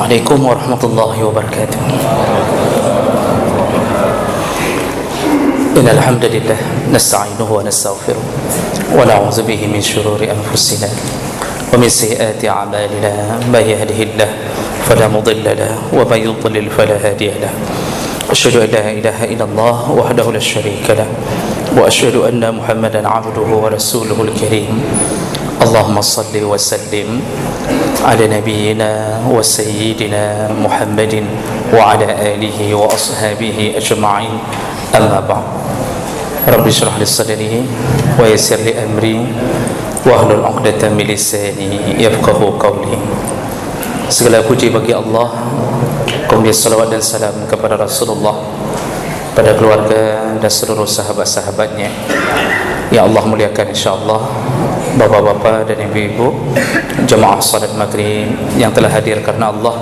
عليكم ورحمة الله وبركاته. إن الحمد لله نستعينه ونستغفره ونعوذ به من شرور أنفسنا ومن سيئات أعمالنا. من يهده الله فلا مضل له ومن يضلل فلا هادي له. أشهد أن لا إله إلا الله وحده لا شريك له وأشهد أن محمدا عبده ورسوله الكريم. اللهم صل وسلم على نبينا وسيدنا محمد وعلى آله وأصحابه أجمعين. أما بعد، رب اشرح لي صدري ويسر لي أمري واحلل عقدة من لساني يفقهوا قولي. Segala puji bagi Allah, kemudian salawat dan salam kepada Rasulullah, pada keluarga dan seluruh sahabat-sahabatnya yang Allah muliakan, insyaAllah. Bapak-bapak dan ibu-ibu, jemaah salat maghrib yang telah hadir karena Allah,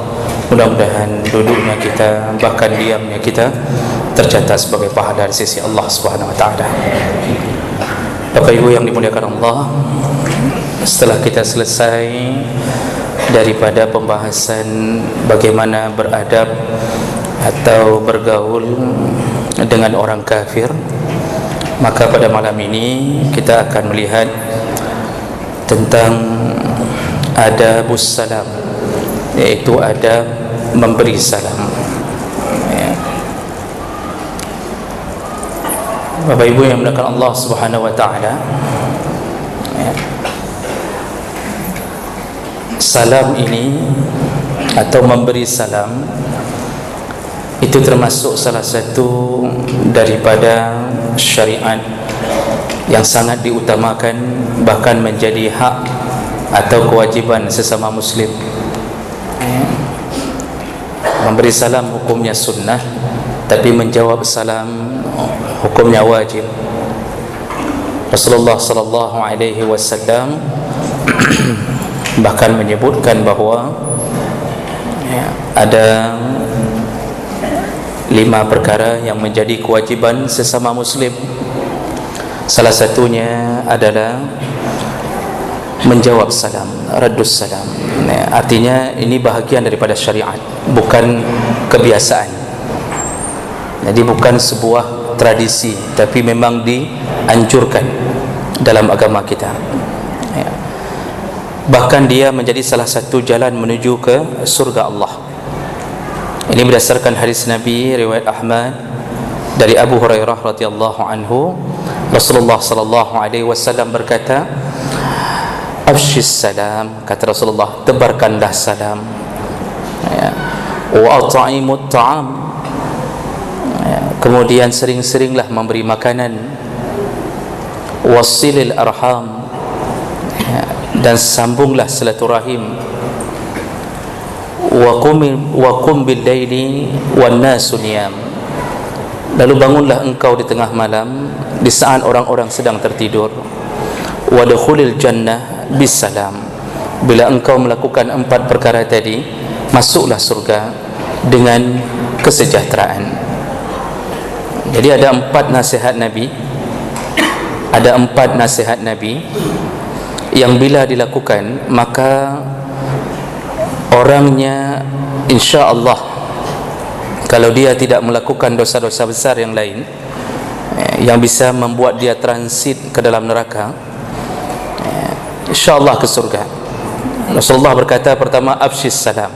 mudah-mudahan duduknya kita, bahkan diamnya kita tercatat sebagai pahala di sisi Allah Subhanahu wa taala. Bapak ibu yang dimuliakan Allah, setelah kita selesai daripada pembahasan bagaimana beradab atau bergaul dengan orang kafir, maka pada malam ini kita akan melihat tentang adabus salam, yaitu adab memberi salam. Bapak ibu yang dimuliakan Allah Subhanahu wa taala, salam ini atau memberi salam itu termasuk salah satu daripada syariat yang sangat diutamakan, bahkan menjadi hak atau kewajiban sesama muslim. Memberi salam hukumnya sunnah, tapi menjawab salam hukumnya wajib. Rasulullah sallallahu alaihi wasallam bahkan menyebutkan bahawa ada 5 perkara yang menjadi kewajiban sesama muslim. Salah satunya adalah menjawab salam, raddus salam. Artinya ini bahagian daripada syariat, bukan kebiasaan. Jadi bukan sebuah tradisi, tapi memang dianjurkan dalam agama kita. Bahkan dia menjadi salah satu jalan menuju ke surga Allah. Ini berdasarkan hadis Nabi riwayat Ahmad dari Abu Hurairah radhiyallahu anhu. Rasulullah sallallahu alaihi wasallam berkata, "Afshis salam," kata Rasulullah, tebarkanlah salam. Wa at'imut ta'am, kemudian sering-seringlah memberi makanan. Wasilil arham, dan sambunglah silaturahim. Wa qum bil laili wan nasu niyam, lalu bangunlah engkau di tengah malam di saat orang-orang sedang tertidur. Wadkhulil jannah bisalam, bila engkau melakukan 4 perkara tadi, masuklah surga dengan kesejahteraan. Jadi ada 4 nasihat Nabi, ada 4 nasihat Nabi yang bila dilakukan maka orangnya insya-Allah, kalau dia tidak melakukan dosa-dosa besar yang lain yang bisa membuat dia transit ke dalam neraka, insya-Allah ke surga. Rasulullah berkata, pertama, afshis salam,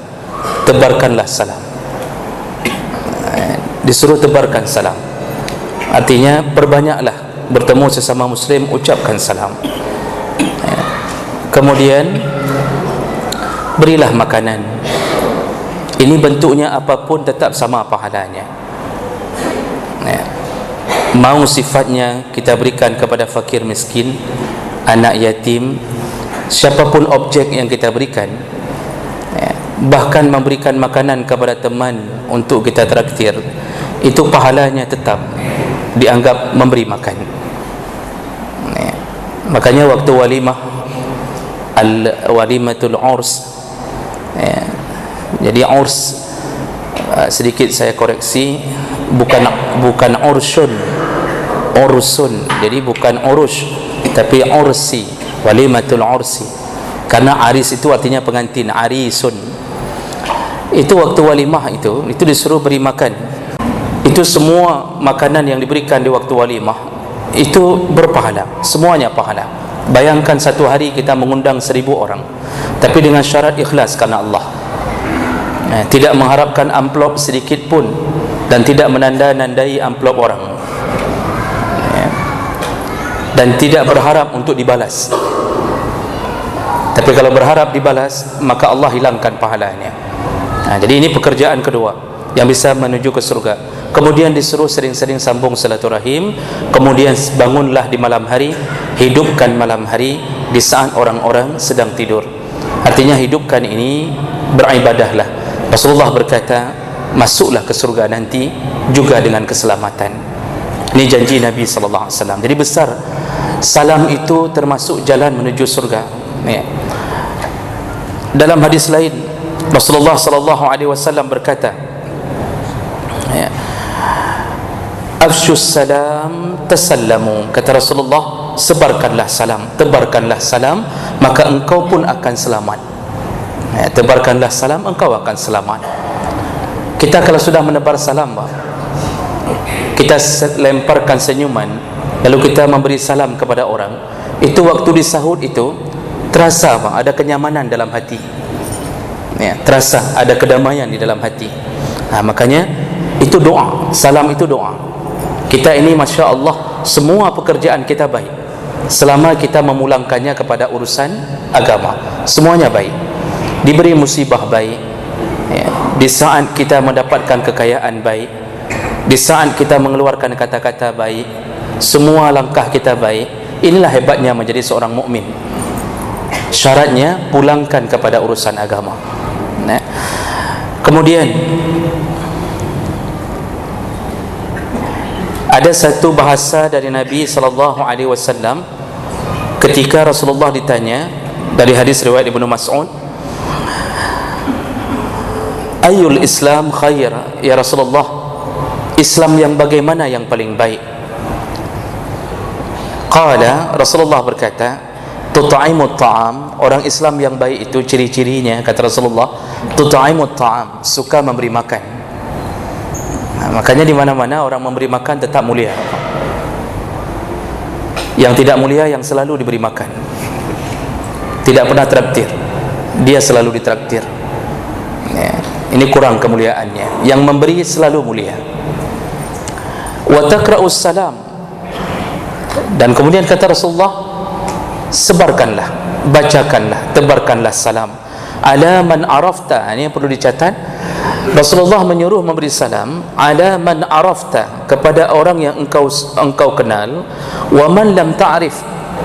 tebarkanlah salam. Disuruh tebarkan salam, artinya perbanyaklah bertemu sesama muslim, ucapkan salam. Kemudian berilah makanan. Ini bentuknya apapun tetap sama pahalanya. Mau sifatnya kita berikan kepada fakir miskin, anak yatim, siapapun objek yang kita berikan, bahkan memberikan makanan kepada teman untuk kita traktir, itu pahalanya tetap dianggap memberi makan. Makanya waktu walimah, walimatul urs, jadi urs, sedikit saya koreksi, bukan ursun, jadi bukan urus, tapi ursi, walimatul ursi, karena aris itu artinya pengantin, arisun. itu waktu walimah itu disuruh beri makan. Itu semua makanan yang diberikan di waktu walimah itu berpahala, semuanya pahala. Bayangkan satu hari kita mengundang 1000 orang, tapi dengan syarat ikhlas karena Allah, tidak mengharapkan amplop sedikit pun dan tidak menanda-nandai amplop orang, dan tidak berharap untuk dibalas. Tapi kalau berharap dibalas, maka Allah hilangkan pahalanya. Jadi ini pekerjaan kedua yang bisa menuju ke surga. Kemudian disuruh sering-sering sambung silaturahim. Kemudian bangunlah di malam hari, hidupkan malam hari di saat orang-orang sedang tidur. Artinya hidupkan ini, beribadahlah. Rasulullah berkata, masuklah ke surga nanti juga dengan keselamatan. Ini janji Nabi sallallahu alaihi wasallam. Jadi besar, salam itu termasuk jalan menuju surga. Dalam hadis lain, Rasulullah sallallahu alaihi wasallam berkata, afshus salam tasallamu, kata Rasulullah, sebarkanlah salam, tebarkanlah salam, maka engkau pun akan selamat. Tebarkanlah salam, engkau akan selamat. Kita kalau sudah menebar salam, kita lemparkan senyuman, lalu kita memberi salam kepada orang, itu waktu disahut itu terasa ada kenyamanan dalam hati, terasa ada kedamaian di dalam hati. Makanya itu doa, salam itu doa. Kita ini Masya Allah, semua pekerjaan kita baik selama kita memulangkannya kepada urusan agama, semuanya baik. Diberi musibah baik, di saat kita mendapatkan kekayaan baik, di saat kita mengeluarkan kata-kata baik, semua langkah kita baik. Inilah hebatnya menjadi seorang mukmin. Syaratnya pulangkan kepada urusan agama. Kemudian ada satu bahasa dari Nabi sallallahu alaihi wasallam ketika Rasulullah ditanya, dari hadis riwayat Ibnu Mas'ud, ayyul Islam khair ya Rasulullah, Islam yang bagaimana yang paling baik? Qala, Rasulullah berkata, tut'imut ta'am, orang Islam yang baik itu ciri-cirinya, kata Rasulullah, tut'imut ta'am, suka memberi makan. Makanya di mana-mana orang memberi makan tetap mulia. Yang tidak mulia yang selalu diberi makan, tidak pernah traktir, dia selalu ditraktir. Ini kurang kemuliaannya. Yang memberi selalu mulia. Wa taqra'us salam, dan kemudian kata Rasulullah, sebarkanlah, bacakanlah, tebarkanlah salam ala man arafta. Ini yang perlu dicatat. Rasulullah menyuruh memberi salam ala man arafta, kepada orang yang engkau kenal, wa man lam ta'rif,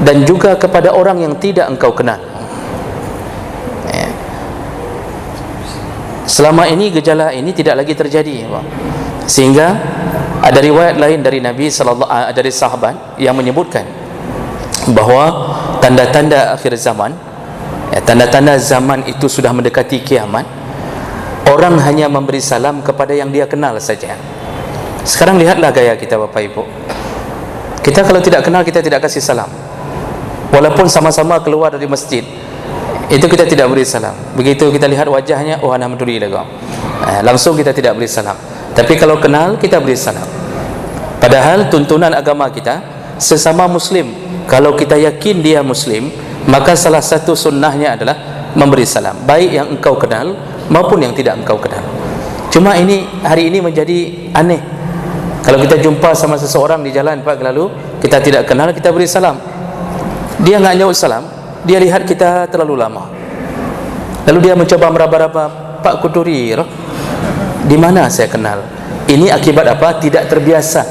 dan juga kepada orang yang tidak engkau kenal. Selama ini gejala ini tidak lagi terjadi, sehingga ada riwayat lain dari Nabi dari sahabat yang menyebutkan bahawa tanda-tanda akhir zaman, tanda-tanda zaman itu sudah mendekati kiamat, orang hanya memberi salam kepada yang dia kenal saja. Sekarang lihatlah gaya kita Bapak Ibu. Kita kalau tidak kenal, kita tidak kasih salam. Walaupun sama-sama keluar dari masjid, itu kita tidak beri salam. Begitu kita lihat wajahnya, oh alhamdulillah, langsung kita tidak beri salam. Tapi kalau kenal, kita beri salam. Padahal tuntunan agama kita, sesama muslim, kalau kita yakin dia muslim, maka salah satu sunnahnya adalah memberi salam, baik yang engkau kenal maupun yang tidak engkau kenal. Cuma ini hari ini menjadi aneh. Kalau kita jumpa sama seseorang di jalan Pak, lalu kita tidak kenal, kita beri salam, dia enggak jawab salam, dia lihat kita terlalu lama, lalu dia mencoba meraba-raba, Pak Kuduri, di mana saya kenal? Ini akibat apa? Tidak terbiasa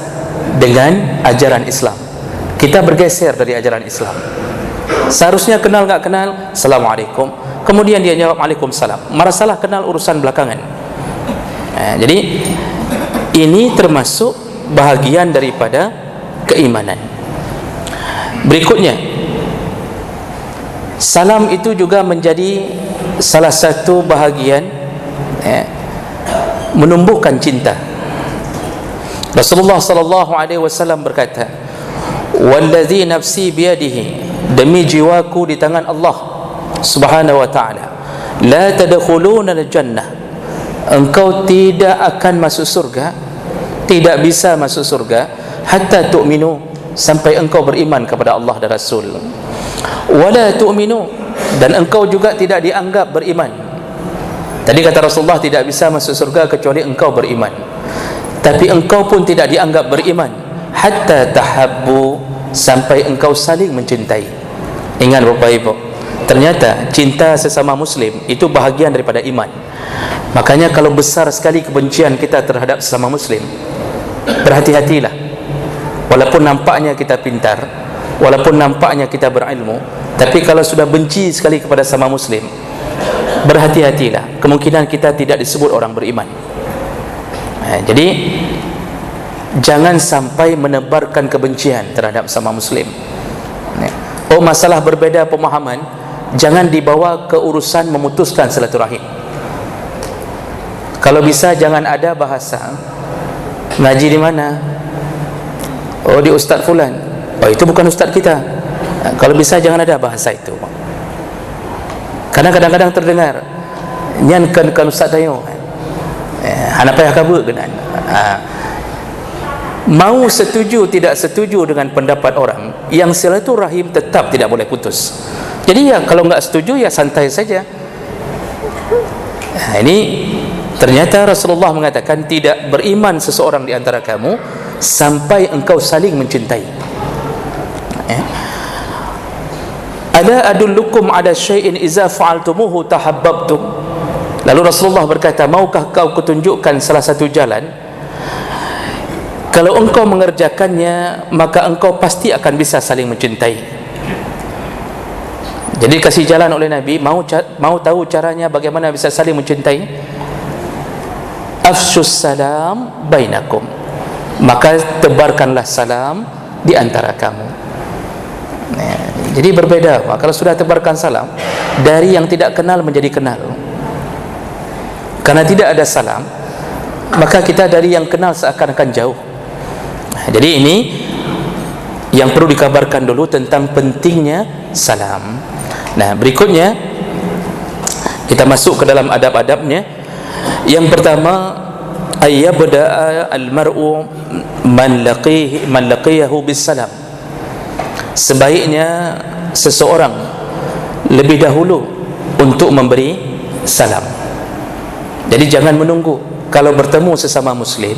dengan ajaran Islam. Kita bergeser dari ajaran Islam. Seharusnya kenal enggak kenal, Assalamualaikum, kemudian dia jawab Waalaikumsalam, merasalah kenal urusan belakangan. Jadi ini termasuk bahagian daripada keimanan. Berikutnya, salam itu juga menjadi salah satu bahagian menumbuhkan cinta. Rasulullah sallallahu alaihi wasallam berkata, "Wallazi nafsi biyadihi," demi jiwaku di tangan Allah Subhanahu wa taala, "la tadkhuluna al-jannah engkau tidak akan masuk surga, tidak bisa masuk surga hatta tu'minu, sampai engkau beriman kepada Allah dan Rasul. Wala tu'minu, dan engkau juga tidak dianggap beriman. Tadi kata Rasulullah tidak bisa masuk surga kecuali engkau beriman, tapi engkau pun tidak dianggap beriman hatta tahabbu, sampai engkau saling mencintai. Ingat Bapak Ibu, ternyata cinta sesama muslim itu bahagian daripada iman. Makanya kalau besar sekali kebencian kita terhadap sesama muslim, berhati-hatilah. Walaupun nampaknya kita pintar, walaupun nampaknya kita berilmu, tapi kalau sudah benci sekali kepada sesama muslim, berhati-hatilah, kemungkinan kita tidak disebut orang beriman. Jadi jangan sampai menebarkan kebencian terhadap sesama muslim. Oh, masalah berbeza pemahaman jangan dibawa ke urusan memutuskan silaturahim. Kalau bisa jangan ada bahasa ngaji di mana, oh di ustaz fulan, oh itu bukan ustaz kita. Kalau bisa jangan ada bahasa itu, karena kadang-kadang terdengar nyan kan ustaz tayo hana payah kabur genan. Mau setuju tidak setuju dengan pendapat orang, yang silaturahim tetap tidak boleh putus. Jadi ya kalau enggak setuju ya santai saja. Ini ternyata Rasulullah mengatakan tidak beriman seseorang di antara kamu sampai engkau saling mencintai. Ala adullukum ala syai'in iza fa'altumuhu tahabbabtum. Lalu Rasulullah berkata, maukah kau kutunjukkan salah satu jalan, kalau engkau mengerjakannya maka engkau pasti akan bisa saling mencintai. Jadi kasih jalan oleh Nabi. Mau tahu caranya bagaimana bisa saling mencintai? Afshus salam bainakum, maka tebarkanlah salam di antara kamu. Jadi berbeda Pak, kalau sudah tebarkan salam, dari yang tidak kenal menjadi kenal. Karena tidak ada salam, maka kita dari yang kenal seakan-akan jauh. Jadi ini yang perlu dikabarkan dulu tentang pentingnya salam. Nah, berikutnya kita masuk ke dalam adab-adabnya. Yang pertama, ayyabda'a al-mar'u man laqiyahu bis-salam. Sebaiknya seseorang lebih dahulu untuk memberi salam. Jadi jangan menunggu. Kalau bertemu sesama muslim,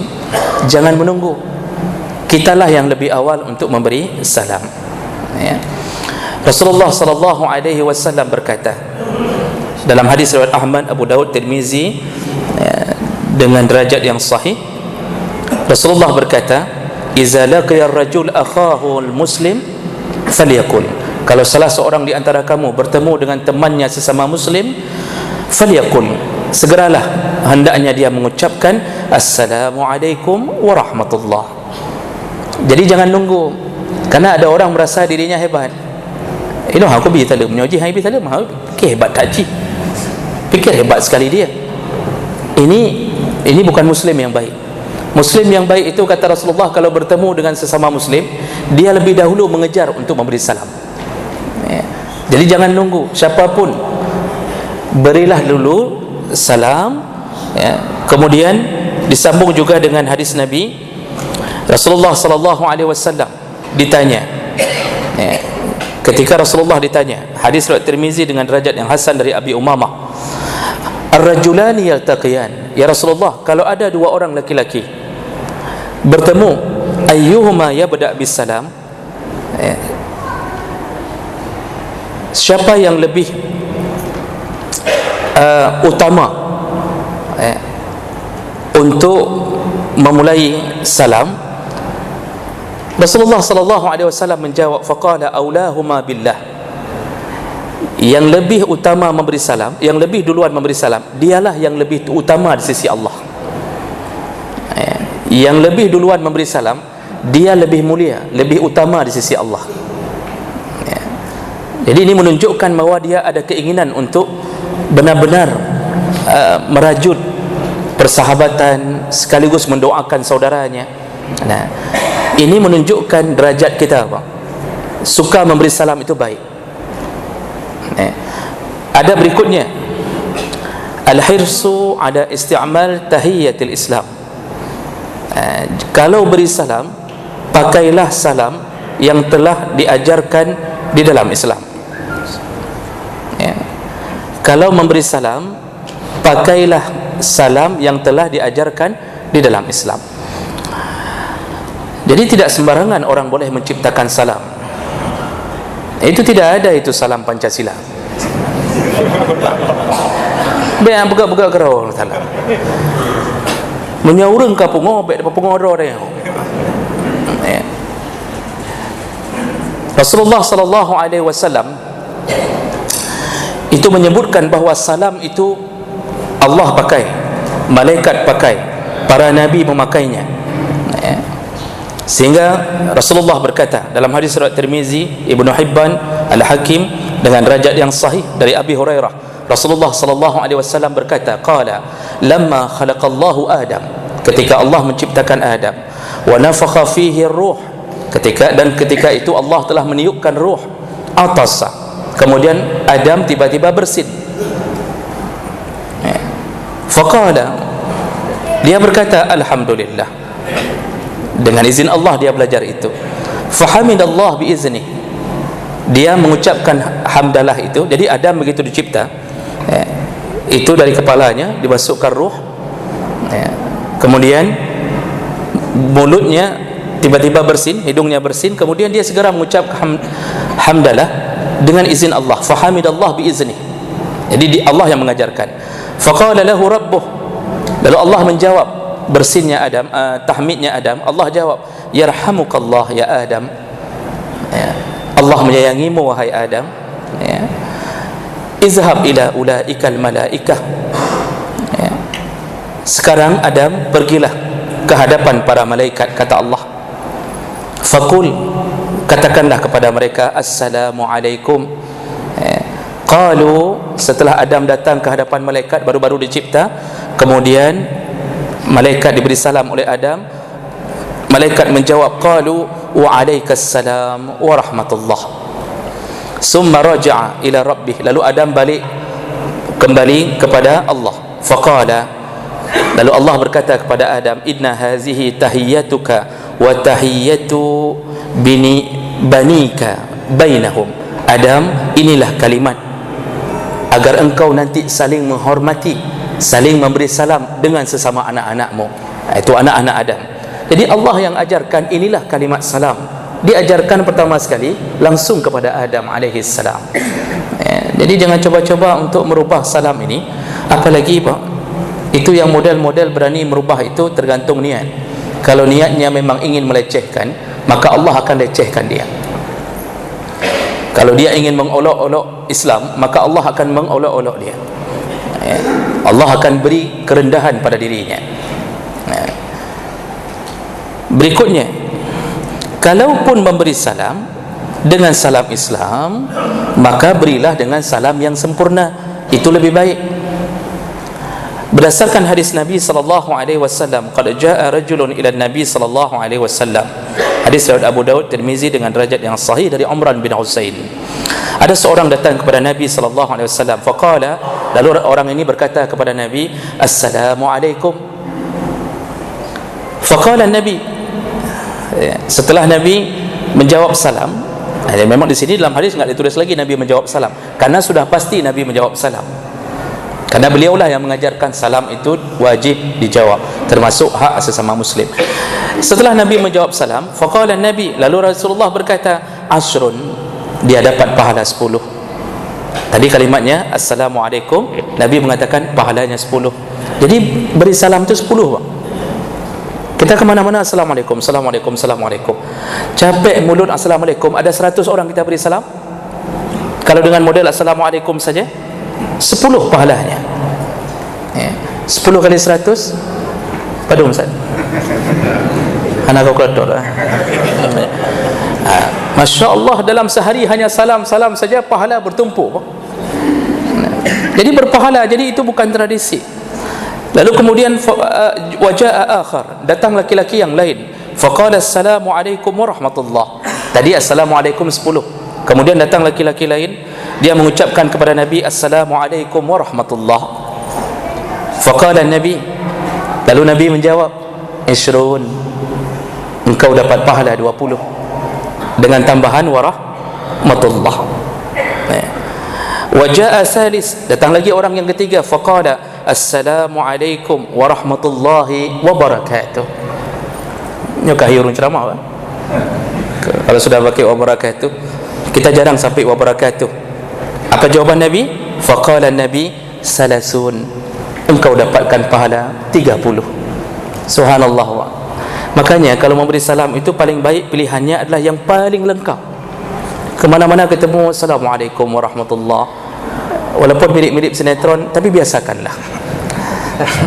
jangan menunggu. Kitalah yang lebih awal untuk memberi salam. Ya. Rasulullah sallallahu alaihi wasallam berkata dalam hadis riwayat Ahmad, Abu Daud, Tirmizi, dengan derajat yang sahih, Rasulullah berkata, "Iza laqiya ar-rajul akhahu al-muslim falyaqul." Kalau salah seorang di antara kamu bertemu dengan temannya sesama muslim, falyaqul, segeralah hendaknya dia mengucapkan assalamualaikum warahmatullah. Jadi jangan nunggu, karena ada orang merasa dirinya hebat. Ini aku bi talim menyoji hai bi talim, fikir hebat haji, fikir hebat sekali dia. Ini bukan muslim yang baik. Muslim yang baik itu, kata Rasulullah, kalau bertemu dengan sesama muslim, dia lebih dahulu mengejar untuk memberi salam. Jadi jangan nunggu siapapun, berilah dulu salam. Kemudian disambung juga dengan hadis Nabi. Rasulullah sallallahu alaihi wasallam ditanya, ketika Rasulullah ditanya, hadis riwayat Tirmizi dengan derajat yang hasan dari Abi Umamah, ar-rajulani yaltaqiyan, ya Rasulullah, kalau ada dua orang laki-laki bertemu, ayyuhuma yabda' bis salam, siapa yang lebih utama untuk memulai salam? Rasulullah sallallahu alaihi wasallam menjawab, faqala aulahuma billah, yang lebih utama memberi salam, yang lebih duluan memberi salam, dialah yang lebih utama di sisi Allah. Yang lebih duluan memberi salam, dia lebih mulia, lebih utama di sisi Allah. Jadi ini menunjukkan bahawa dia ada keinginan untuk benar-benar merajut persahabatan sekaligus mendoakan saudaranya. Nah, ini menunjukkan derajat kita, Pak. Suka memberi salam itu baik. Ada berikutnya, al-hirsu ada isti'mal tahiyatul Islam. Kalau beri salam, pakailah salam yang telah diajarkan di dalam Islam. Kalau memberi salam, pakailah salam yang telah diajarkan di dalam Islam. Jadi tidak sembarangan orang boleh menciptakan salam. Itu tidak ada itu salam Pancasila. Biar buka-buka kerau salam. Menyaurung ka pungobek depa pungoro dia. Rasulullah sallallahu alaihi wasallam itu menyebutkan bahawa salam itu Allah pakai, malaikat pakai, para nabi memakainya. Sehingga Rasulullah berkata dalam hadis riwayat Tirmizi, Ibnu Hibban, Al-Hakim dengan derajat yang sahih dari Abi Hurairah, Rasulullah sallallahu alaihi wasallam berkata, qala lamma khalaqallahu Adam, ketika Allah menciptakan Adam, wa nafakha fihi ruh, ketika itu Allah telah meniupkan ruh, atasa, kemudian Adam tiba-tiba bersin. Faqala, dia berkata alhamdulillah, dengan izin Allah dia belajar itu. Fahamidallah biizni, dia mengucapkan hamdalah itu. Jadi Adam begitu dicipta, itu dari kepalanya dimasukkan ruh, kemudian mulutnya tiba-tiba bersin, hidungnya bersin, kemudian dia segera mengucapkan hamdalah dengan izin Allah. Fahamidallah biizni, jadi Allah yang mengajarkan. Faqala lahu rabbuh, lalu Allah menjawab bersinnya Adam, tahmidnya Adam. Allah jawab, yarhamukallah ya Adam, Allah menyayangimu wahai Adam. Izhab ila ulaikal malaikah, sekarang Adam pergilah ke hadapan para malaikat, kata Allah. Faqul, katakanlah kepada mereka, assalamualaikum. Qalu, setelah Adam datang ke hadapan malaikat, baru-baru dicipta, kemudian malaikat diberi salam oleh Adam, malaikat menjawab, qalu wa alaikassalam wa rahmatullah. Summa raja'a ila rabbih, lalu Adam kembali kepada Allah. Faqala, lalu Allah berkata kepada Adam, inna hazihi tahiyyatuka wa tahiyyatu banika bainahum. Adam, inilah kalimat agar engkau nanti saling menghormati, saling memberi salam dengan sesama anak-anakmu. Itu anak-anak Adam. Jadi Allah yang ajarkan, inilah kalimat salam. Diajarkan pertama sekali langsung kepada Adam alaihi salam. Jadi jangan coba-coba untuk merubah salam ini. Apalagi Pak, itu yang model-model berani merubah itu tergantung niat. Kalau niatnya memang ingin melecehkan, maka Allah akan lecehkan dia. Kalau dia ingin mengolok-olok Islam, maka Allah akan mengolok-olok dia. Allah akan beri kerendahan pada dirinya. Berikutnya, kalaupun memberi salam dengan salam Islam, maka berilah dengan salam yang sempurna, itu lebih baik. Berdasarkan hadis Nabi sallallahu alaihi wasallam, qad jaa rajulun ila Nabi sallallahu alaihi wasallam, hadis riwayat Abu Daud, Tirmizi dengan derajat yang sahih dari Umran bin Husain. Ada seorang datang kepada Nabi sallallahu alaihi wasallam, faqala, lalu orang ini berkata kepada Nabi, assalamualaikum. Faqala Nabi, setelah Nabi menjawab salam, memang di sini dalam hadis enggak ditulis lagi Nabi menjawab salam, karena sudah pasti Nabi menjawab salam. Karena beliaulah yang mengajarkan salam itu wajib dijawab, termasuk hak sesama muslim. Setelah Nabi menjawab salam, faqala Nabi, lalu Rasulullah berkata, asrun, dia dapat pahala 10. Tadi kalimatnya assalamualaikum, Nabi mengatakan pahalanya 10. Jadi beri salam itu 10 Pak. Kita kemana-mana assalamualaikum, assalamualaikum, assalamualaikum. Capek mulut assalamualaikum, ada 100 orang kita beri salam. Kalau dengan model assalamualaikum saja 10 pahalanya. 10 kali 100 padum Ustaz. Anak kalkulator lah. Masya Allah, dalam sehari hanya salam-salam saja pahala bertumpuk. Jadi berpahala, jadi itu bukan tradisi. Lalu kemudian wajaa akhar, datang laki-laki yang lain, faqala assalamualaikum warahmatullah. Tadi assalamualaikum 10. Kemudian datang laki-laki lain, dia mengucapkan kepada Nabi assalamualaikum warahmatullah. Faqala Nabi, lalu Nabi menjawab, Ishrun, engkau dapat pahala 20 dengan tambahan warahmatullah. Wa jaa salis, datang lagi orang yang ketiga, faqala assalamualaikum warahmatullahi wabarakatuh. Ini kahirun ceramah kan? Kalau sudah pakai wabarakatuh, kita jarang sampai wabarakatuh. Apa jawaban Nabi? Faqala Nabi, salasun, engkau dapatkan pahala 30. Subhanallah. Makanya kalau memberi salam itu paling baik pilihannya adalah yang paling lengkap. Kemana-mana ketemu assalamualaikum warahmatullah. Walaupun mirip-mirip sinetron, tapi biasakanlah.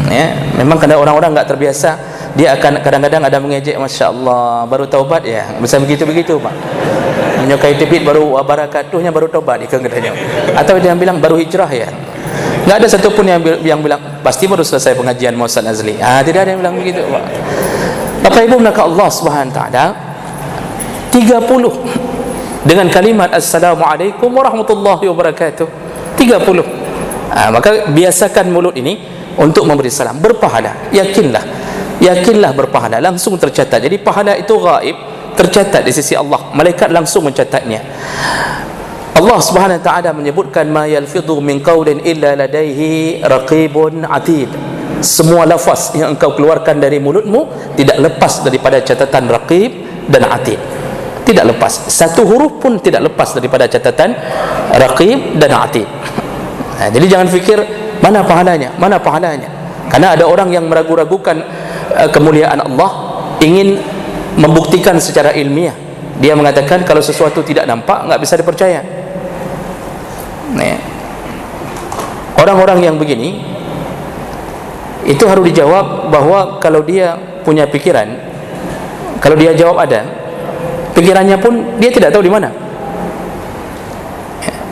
Ya, memang kadang orang-orang enggak terbiasa, dia akan kadang-kadang ada mengejek, Masya Allah, baru taubat ya, bisa begitu-begitu Pak, menyukai tebit baru barakatuhnya baru taubat ikan katanya, atau dia bilang baru hijrah ya. Enggak ada satupun yang bilang pasti baru selesai pengajian Muhammad Azli. Tidak ada yang bilang begitu Pak. Bapak Ibu maka Allah Subhanahu wa taala 30 dengan kalimat assalamualaikum warahmatullahi wabarakatuh. 30. Maka biasakan mulut ini untuk memberi salam, berpahala. Yakinlah berpahala, langsung tercatat. Jadi pahala itu gaib, tercatat di sisi Allah. Malaikat langsung mencatatnya. Allah Subhanahu wa taala menyebutkan ma yalfidhu min qaulin illa ladaihi raqibun atid. Semua lafaz yang engkau keluarkan dari mulutmu tidak lepas daripada catatan raqib dan atid. Tidak lepas, satu huruf pun tidak lepas daripada catatan raqib dan atid. Jadi jangan fikir mana pahalanya, karena ada orang yang meragu-ragukan kemuliaan Allah, ingin membuktikan secara ilmiah. Dia mengatakan kalau sesuatu tidak nampak enggak bisa dipercaya. Orang-orang yang begini itu harus dijawab bahwa kalau dia punya pikiran, kalau dia jawab ada, pikirannya pun dia tidak tahu di mana.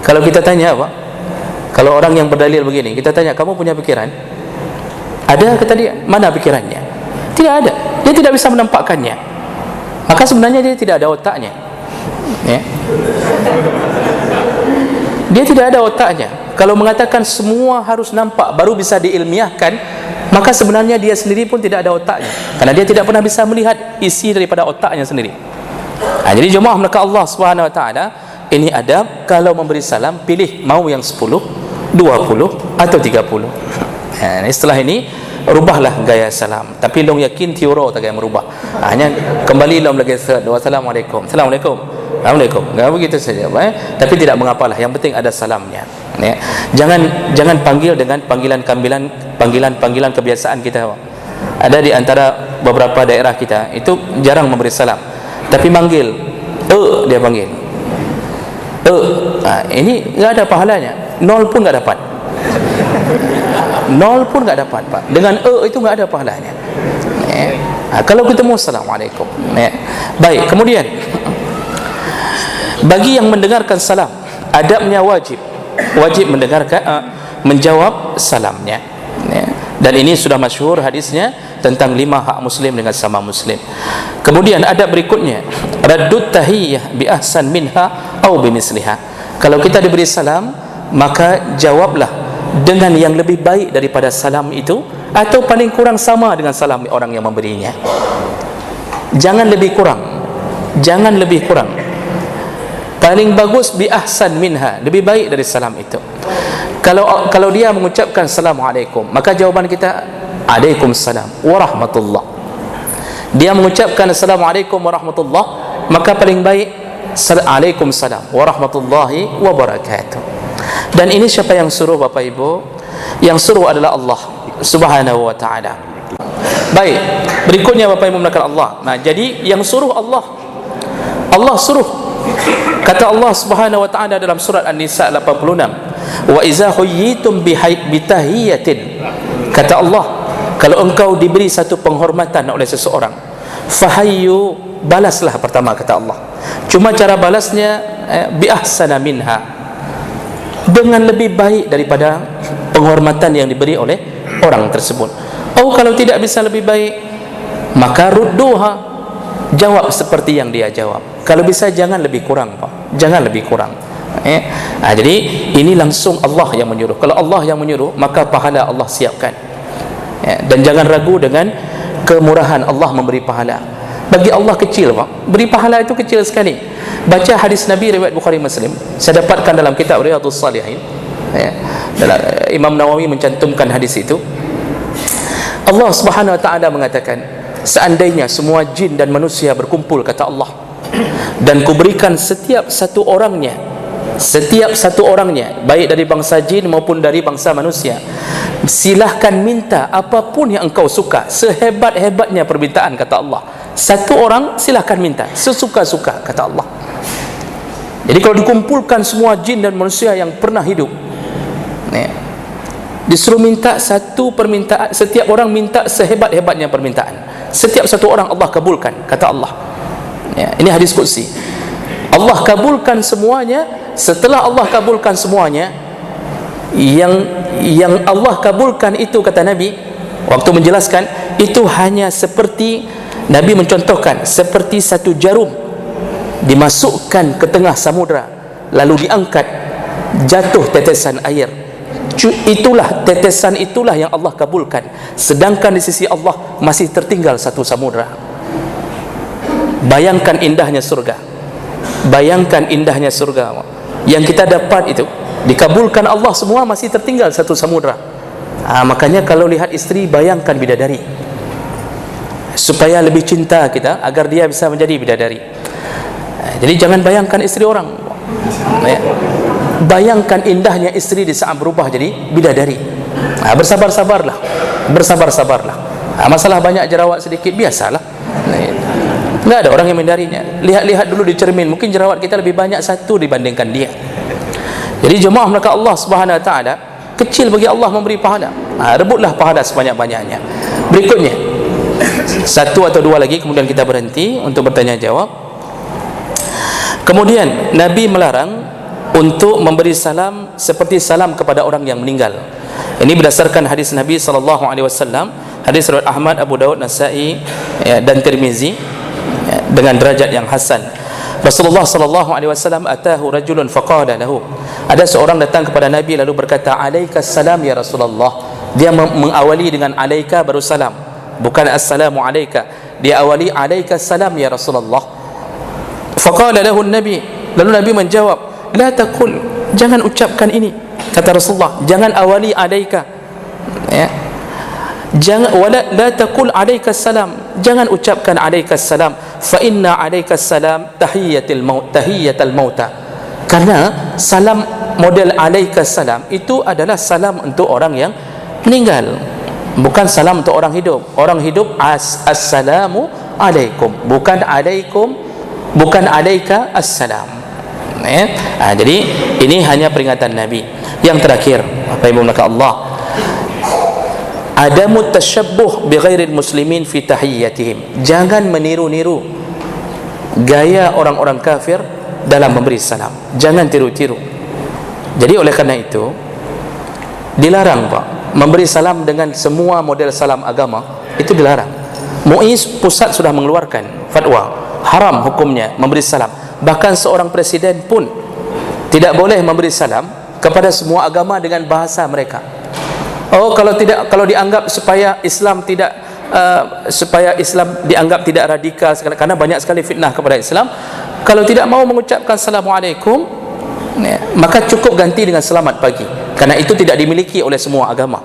Kalau kita tanya apa? Kalau orang yang berdalil begini, kita tanya, kamu punya pikiran? Ada kata dia, mana pikirannya? Tidak ada. Dia tidak bisa menampakkannya. Maka sebenarnya dia tidak ada otaknya. Ya. Dia tidak ada otaknya. Kalau mengatakan semua harus nampak baru bisa diilmiahkan, maka sebenarnya dia sendiri pun tidak ada otaknya, karena dia tidak pernah bisa melihat isi daripada otaknya sendiri. Jadi jemaah maka Allah Subhanahu wa taala, ini adab kalau memberi salam, pilih mau yang 10, 20 atau 30. Setelah ini rubahlah gaya salam, tapi long yakin tiuro tak gaya merubah. Hanya kembali long lagi wassalamualaikum, assalamualaikum, assalamualaikum, enggak begitu saja. Tapi tidak mengapalah, yang penting ada salamnya. Jangan panggil dengan panggilan kebiasaan kita. Ada di antara beberapa daerah kita itu jarang memberi salam, tapi manggil dia panggil ini enggak ada pahalanya, nol pun enggak dapat. Nol pun enggak dapat Pak. Dengan itu enggak ada pahalanya. Kalau ketemu assalamualaikum. Baik, kemudian bagi yang mendengarkan salam, adabnya wajib mendengarkan, menjawab salamnya. Dan ini sudah masyhur hadisnya tentang 5 hak muslim dengan sama muslim. Kemudian adab berikutnya, raddut tahiyyah bi ahsan minha au bimisliha. Kalau kita diberi salam, maka jawablah dengan yang lebih baik daripada salam itu, atau paling kurang sama dengan salam orang yang memberinya. Jangan lebih kurang, paling bagus bi ahsan minha, lebih baik dari salam itu. Kalau dia mengucapkan assalamualaikum, maka jawaban kita Waalaikumsalam warahmatullah. Dia mengucapkan assalamualaikum warahmatullah, maka paling baik Waalaikumsalam warahmatullahi wabarakatuh. Dan ini siapa yang suruh Bapak Ibu? Yang suruh adalah Allah Subhanahu wa ta'ala. Baik, berikutnya Bapak Ibu melakukan Allah. Jadi yang suruh Allah suruh. Kata Allah Subhanahu wa ta'ala dalam surat An-Nisa 86, wa iza huyyitum bitahiyatin, kata Allah, kalau engkau diberi satu penghormatan oleh seseorang, fahayyu, balaslah pertama, kata Allah. Cuma cara balasnya bi ahsana minha, dengan lebih baik daripada penghormatan yang diberi oleh orang tersebut. Kalau tidak bisa lebih baik, maka rudduha, jawab seperti yang dia jawab. Kalau bisa jangan lebih kurang Pak, jangan lebih kurang. Jadi ini langsung Allah yang menyuruh. Kalau Allah yang menyuruh, maka pahala Allah siapkan. ya, dan jangan ragu dengan kemurahan Allah memberi pahala. Bagi Allah kecil, Pak. Beri pahala itu kecil sekali. Baca hadis Nabi riwayat Bukhari Muslim. Saya dapatkan dalam kitab Riyadhus Shalihin. Ya. Imam Nawawi mencantumkan hadis itu. Allah Subhanahu wa taala mengatakan, seandainya semua jin dan manusia berkumpul, kata Allah, dan kuberikan setiap satu orangnya, baik dari bangsa jin maupun dari bangsa manusia, silahkan minta apapun yang engkau suka, sehebat-hebatnya permintaan, kata Allah. Satu orang silahkan minta sesuka-suka, kata Allah. Jadi kalau dikumpulkan semua jin dan manusia yang pernah hidup, disuruh minta satu permintaan, setiap orang minta sehebat-hebatnya permintaan, setiap satu orang Allah kabulkan, kata Allah. Ini hadis qudsi. Allah kabulkan semuanya. Setelah Allah kabulkan semuanya, yang Allah kabulkan itu, kata Nabi waktu menjelaskan, itu hanya seperti, Nabi mencontohkan, seperti satu jarum dimasukkan ke tengah samudra, lalu diangkat, jatuh tetesan air. Tetesan itulah yang Allah kabulkan, sedangkan di sisi Allah masih tertinggal satu samudra. Bayangkan indahnya surga, bayangkan indahnya surga yang kita dapat itu, dikabulkan Allah semua, masih tertinggal satu samudra. Makanya kalau lihat istri, bayangkan bidadari, supaya lebih cinta kita agar dia bisa menjadi bidadari. Jadi jangan bayangkan istri orang, bayangkan indahnya istri di saat berubah jadi bidadari. Bersabar-sabarlah, bersabar-sabarlah. Masalah banyak jerawat sedikit, biasalah. Enggak ada orang yang menghindarinya. Lihat-lihat dulu di cermin, mungkin jerawat kita lebih banyak satu dibandingkan dia. Jadi jemaah maka Allah Subhanahu wa taala, kecil bagi Allah memberi pahala. Rebutlah pahala sebanyak-banyaknya. Berikutnya, satu atau dua lagi, kemudian kita berhenti untuk bertanya jawab. Kemudian Nabi melarang untuk memberi salam seperti salam kepada orang yang meninggal. Ini berdasarkan hadis Nabi sallallahu alaihi wasallam, hadis riwayat Ahmad, Abu Daud, Nasa'i dan Tirmizi, dengan derajat yang hasan. Rasulullah sallallahu alaihi wasallam atahu rajulun faqala lahu, ada seorang datang kepada Nabi lalu berkata, alaikas salam ya Rasulullah. Dia mengawali dengan alaika baru salam, bukan assalamu alaika. Dia awali alaikas salam ya Rasulullah. Faqala lahu Nabi, lalu Nabi menjawab, la taqul, jangan ucapkan ini, kata Rasulullah, jangan awali alaika, ya. Jangan, wala la taqul alaikas salam, jangan ucapkan alaikas salam, fa inna alaikas salam tahiyatul mauta. Karena salam model alaikas salam itu adalah salam untuk orang yang meninggal, bukan salam untuk orang hidup. Orang hidup assalamu alaikum, bukan alaikum, bukan alaika assalam. Jadi ini hanya peringatan Nabi. Yang terakhir, apa yang mengatakan Allah, adamu tasyabbuh bi ghairil muslimin fi tahiyyatihim. Jangan meniru-niru gaya orang-orang kafir dalam memberi salam. Jangan tiru-tiru. Jadi oleh karena itu dilarang, Pak, memberi salam dengan semua model salam agama, itu dilarang. MUI pusat sudah mengeluarkan fatwa, haram hukumnya memberi salam. Bahkan seorang presiden pun tidak boleh memberi salam kepada semua agama dengan bahasa mereka. Kalau dianggap supaya Islam tidak supaya Islam dianggap tidak radikal, karena banyak sekali fitnah kepada Islam. Kalau tidak mau mengucapkan assalamualaikum, maka cukup ganti dengan selamat pagi, karena itu tidak dimiliki oleh semua agama.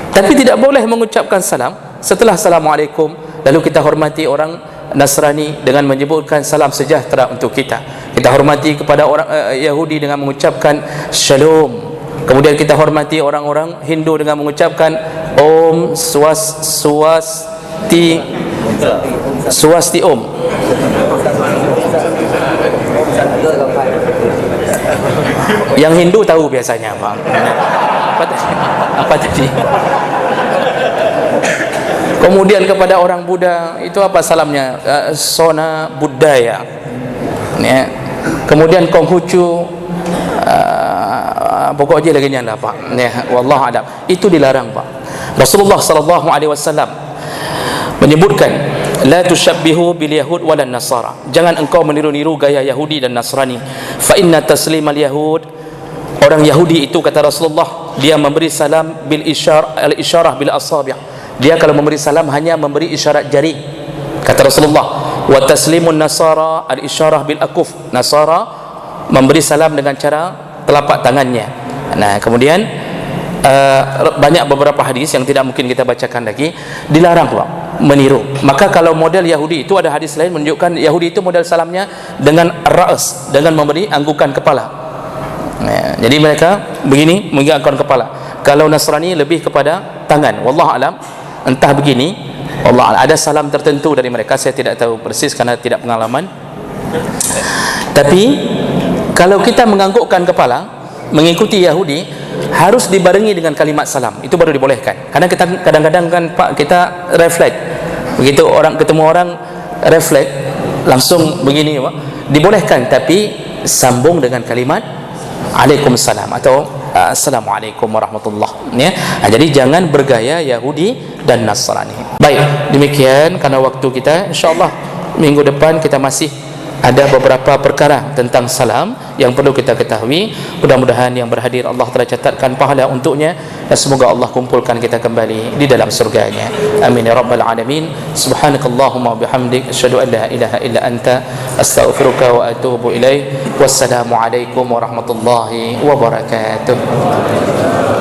Tapi tidak boleh mengucapkan salam setelah assalamualaikum lalu kita hormati orang Nasrani dengan menyebutkan salam sejahtera untuk kita. Kita hormati kepada orang Yahudi dengan mengucapkan shalom. Kemudian kita hormati orang-orang Hindu dengan mengucapkan Om Swasti Om. Yang Hindu tahu biasanya, Pak. Apa tadi? Kemudian kepada orang Buddha itu apa salamnya? Sona Buddhaya. Ya. Kemudian Konghucu, pokoknya lagi ni anda, Pak. Ya, wallahu a'lam. Itu dilarang, Pak. Rasulullah sallallahu alaihi wasallam menyebutkan, la tushabbihu bil yahud wal nasara. Jangan engkau meniru-niru gaya Yahudi dan Nasrani. Fa inna taslimal yahud, orang Yahudi itu, kata Rasulullah, dia memberi salam bil isyarah bil asabi'. Dia kalau memberi salam hanya memberi isyarat jari, kata Rasulullah. Wa taslimun nasara al isyarah bil akuf. Nasara memberi salam dengan cara telapak tangannya. Nah, kemudian banyak beberapa hadis yang tidak mungkin kita bacakan lagi, dilarang pula meniru. Maka kalau model Yahudi itu, ada hadis lain menunjukkan Yahudi itu model salamnya dengan ra's, dengan memberi anggukan kepala. Nah, jadi mereka begini menganggukkan kepala. Kalau Nasrani lebih kepada tangan. Wallahu alam, entah begini, Allah alam. Ada salam tertentu dari mereka, saya tidak tahu persis karena tidak pengalaman. Tapi kalau kita menganggukkan kepala mengikuti Yahudi, harus dibarengi dengan kalimat salam, itu baru dibolehkan. Karena kita kadang-kadang kan Pak, kita refleks, begitu orang ketemu orang refleks langsung begini Pak, dibolehkan, tapi sambung dengan kalimat Waalaikumsalam atau Assalamualaikum warahmatullahi, ya. Jadi jangan bergaya Yahudi dan Nasrani. Baik, demikian karena waktu kita, insyaallah minggu depan kita masih ada beberapa perkara tentang salam yang perlu kita ketahui. Mudah-mudahan yang berhadir Allah telah catatkan pahala untuknya, dan semoga Allah kumpulkan kita kembali di dalam surganya. Amin ya rabbal alamin. Subhanakallahumma bihamdik, asyhadu an la ilaha illa anta, astaghfiruka wa atubu ilaik. Wassalamu alaikum warahmatullahi wabarakatuh.